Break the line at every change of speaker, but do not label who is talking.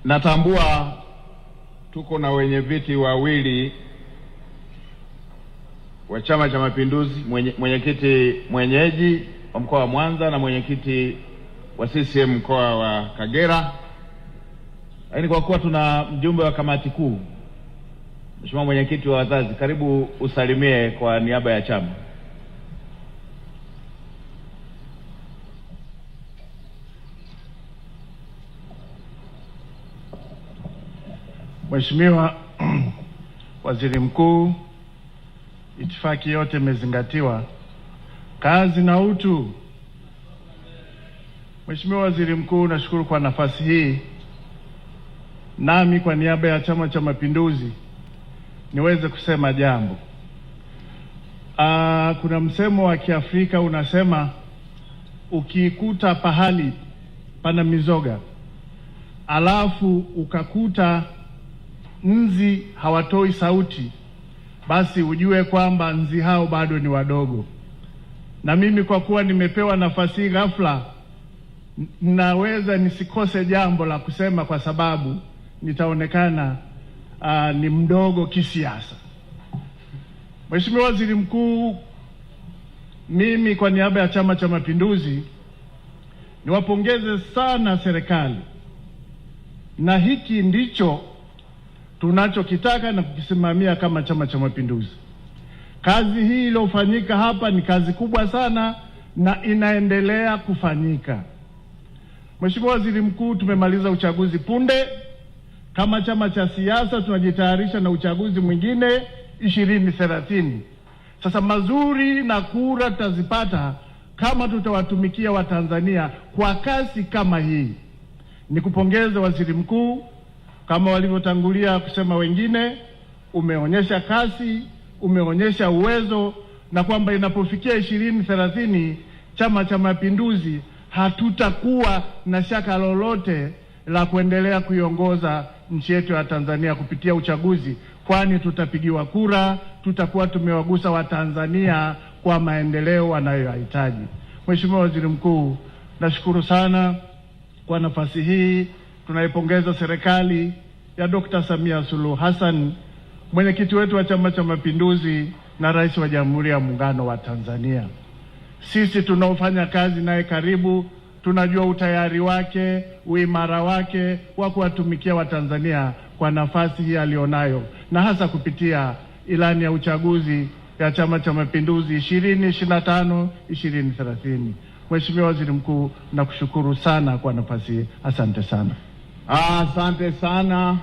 Natambua tuko na wenye viti wawili wa Chama cha Mapinduzi, mwenyekiti mwenyeji wa mkoa wa Mwanza na mwenyekiti wa CCM mkoa wa Kagera. Lakini kwa kuwa tuna mjumbe wa kamati kuu, Mheshimiwa mwenyekiti wa wazazi, karibu usalimie kwa niaba ya chama.
Mheshimiwa Waziri Mkuu, itifaki yote imezingatiwa. Kazi na utu. Mheshimiwa Waziri Mkuu, nashukuru kwa nafasi hii. Nami kwa niaba ya Chama cha Mapinduzi niweze kusema jambo. Kuna msemo wa Kiafrika unasema ukikuta pahali pana mizoga alafu ukakuta nzi hawatoi sauti, basi ujue kwamba nzi hao bado ni wadogo. Na mimi kwa kuwa nimepewa nafasi ghafla, naweza nisikose jambo la kusema kwa sababu nitaonekana ni mdogo kisiasa. Mheshimiwa Waziri Mkuu, mimi kwa niaba ya Chama cha Mapinduzi niwapongeze sana serikali, na hiki ndicho tunachokitaka na kukisimamia kama Chama cha Mapinduzi. Kazi hii iliyofanyika hapa ni kazi kubwa sana na inaendelea kufanyika. Mheshimiwa Waziri Mkuu, tumemaliza uchaguzi punde. Kama chama cha siasa tunajitayarisha na uchaguzi mwingine 2030. Sasa mazuri na kura tutazipata kama tutawatumikia Watanzania kwa kasi kama hii. Nikupongeze Waziri Mkuu, kama walivyotangulia kusema wengine, umeonyesha kasi, umeonyesha uwezo, na kwamba inapofikia 2030 Chama cha Mapinduzi hatutakuwa na shaka lolote la kuendelea kuiongoza nchi yetu ya Tanzania kupitia uchaguzi, kwani tutapigiwa kura, tutakuwa tumewagusa Watanzania kwa maendeleo wanayohitaji. Mheshimiwa Waziri Mkuu, nashukuru sana kwa nafasi hii. Tunaipongeza serikali ya Dr. Samia Suluhu Hassan, mwenyekiti wetu wa Chama cha Mapinduzi na Rais wa Jamhuri ya Muungano wa Tanzania. Sisi tunaofanya kazi naye karibu tunajua utayari wake, uimara wake wa kuwatumikia Watanzania kwa nafasi hii alionayo, na hasa kupitia ilani ya uchaguzi ya Chama cha Mapinduzi 2025-2030. Mheshimiwa Waziri Mkuu, nakushukuru sana kwa nafasi hii. Asante sana.
Asante sana.